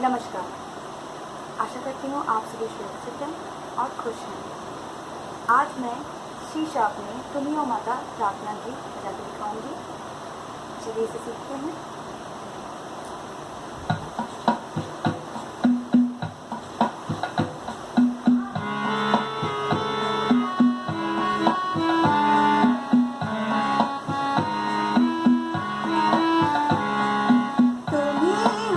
नमस्कार। आशा करती हूँ आप सभी सुरक्षित हैं और खुश हैं। आज मैं शीशा अपने तुम्ही ओ माता प्रार्थना गीत बजा के दिखाऊंगी। चलिए इसे सीखते हैं। तुम्ही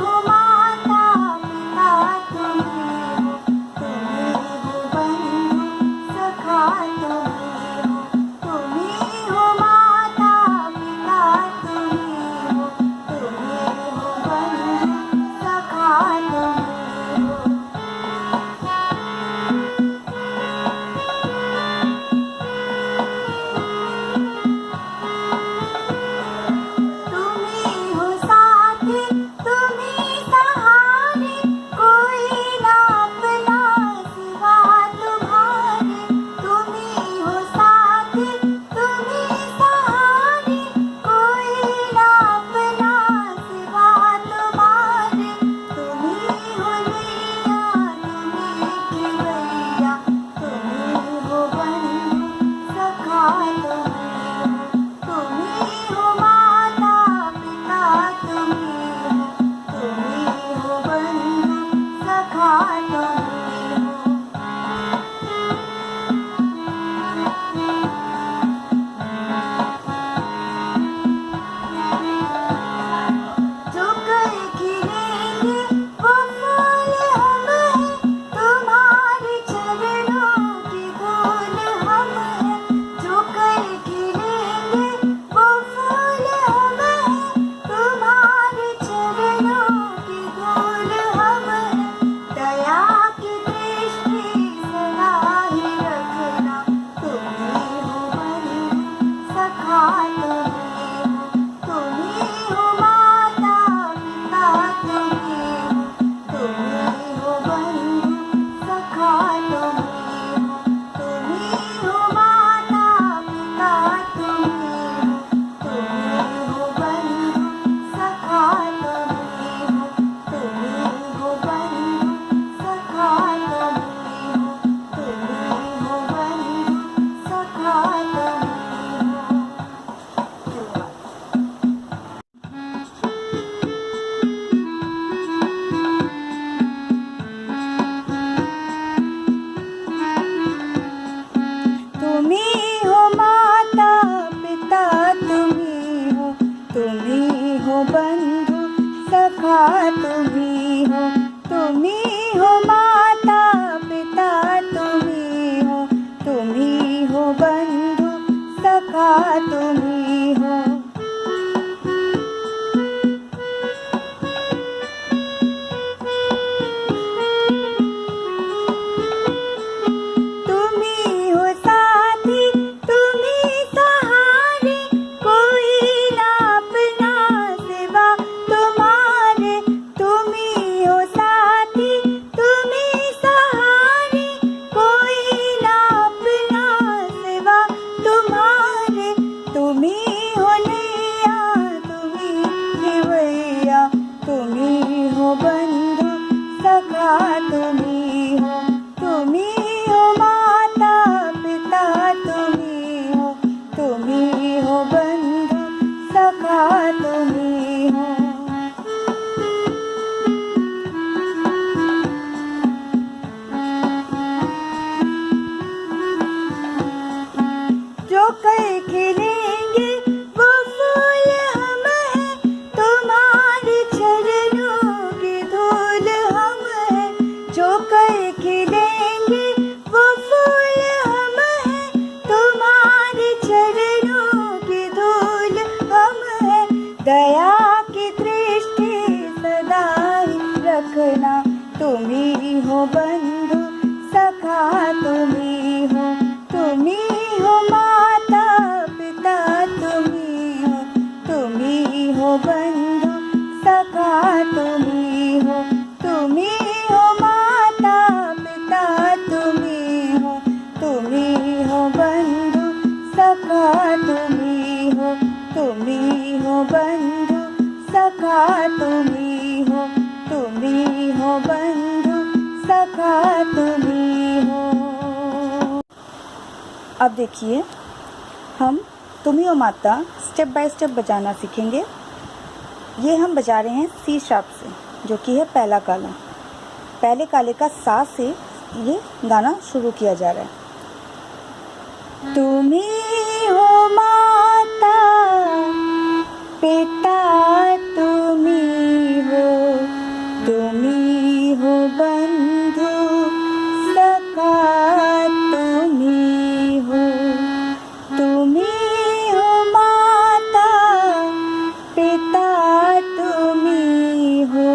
हो, तुम्ही हो माता पिता, तुम्ही हो, तुम्ही हो बंधु सखा, तुम्ही हो। तुम्ही हो साथी, तुम्ही सहारे, कोई ना अपना सिवा तुम्हारे। तुम्ही हो साथी, तुम्ही सहारे, कोई ना अपना सिवा तुम्हारे। तुम्ही हो नैया, तुम्ही खिवैया, तुम्ही हो बंधु सखा, तुम्ही हो। तुम्ही हो माता पिता, तुम्ही हो, तुम्ही हो बंधु सखा, तुम्ही हो। जो कल खिलेंगे वो फूल हम हैं, तुम्हारे चरणों की धूल हम हैं। जो कल खिलेंगे वो फूल हम हैं, तुम्हारे चरणों की धूल हम हैं। दया की दृष्टि सदा ही रखना, तुम्ही हो बंधु सखा, तुम्ही हो। तुम्ही हो माता पिता, तुम्ही हो, तुम्ही हो बंधु सखा, तुम्ही हो। तुम्ही हो माता पिता, तुम्ही हो, तुम्ही हो बंधु सखा, तुम्ही हो। तुम्ही हो बंधु सखा, तुम्ही हो, तुम्ही हो सखा तुम ही हो। अब देखिए हम तुम ही हो माता स्टेप बाय स्टेप बजाना सीखेंगे। ये हम बजा रहे हैं सी शार्प से, जो कि है पहला काला। पहले काले का सा से ये गाना शुरू किया जा रहा है। तुम ही हो माता पिता तुम ही हो, तुम ही हो बंधु सखा तुम ही हो। तुम ही हो माता पिता तुम ही हो,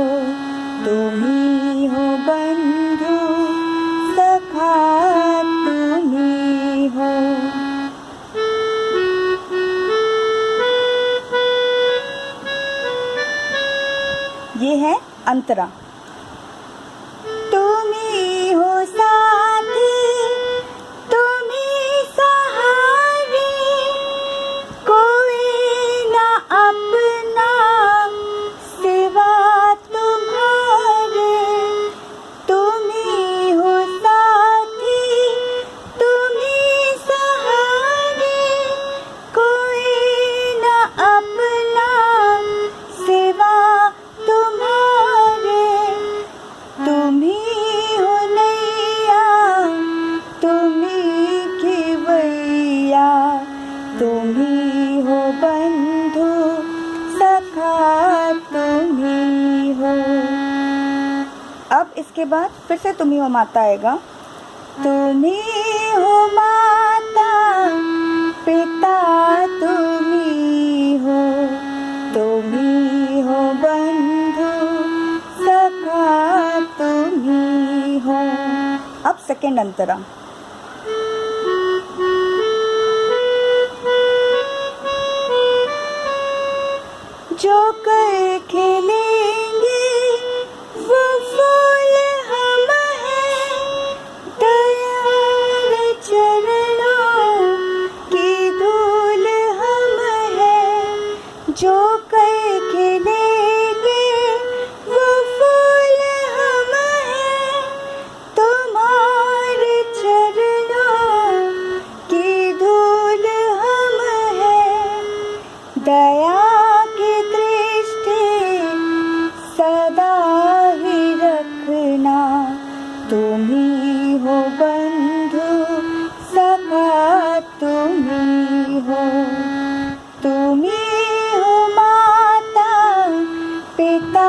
तुम ही हो बंधु सखा तुम ही हो। ये है अंतरा। तुम ही हो साथी तुम ही सहारे, कोई ना अपना सिवा तुम्हारे। तुम ही हो साथी तुम ही सहारे, कोई ना अपना सिवा तुम्हारे। तुम ही हो नैया तुम ही खिवैया, तुम ही हो बंधु सखा तुम ही हो। अब इसके बाद फिर से तुम ही हो माता आएगा। तुम ही हो माता पिता तुम ही हो, तुम ही हो बंधु सखा तुम ही हो। अब सेकेंड अंतरा। जो कर खेलेंगे वो फूल हम हैं, तैयार चरणों की धूल हम हैं। जो कर खेलेंगे वो फूल हम हैं, तुम्हारे चरणों की धूल हम हैं। दया की दृष्टि सदा ही रखना, तुम ही हो बंधु सखा तुम ही हो। तुम ही हो माता पिता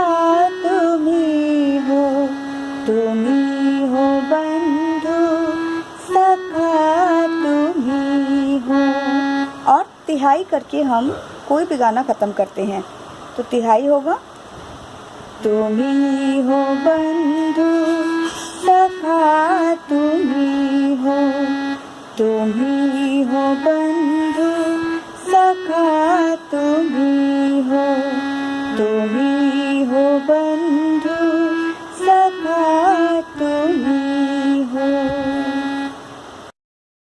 तुम ही हो, तुम ही हो बंधु सखा तुम ही हो। और तिहाई करके हम कोई भी गाना ख़त्म करते हैं, तो तिहाई होगा तुम ही हो बंधु सखा तुम ही हो, तुम ही हो बंधु सखा तुम ही हो, तुम ही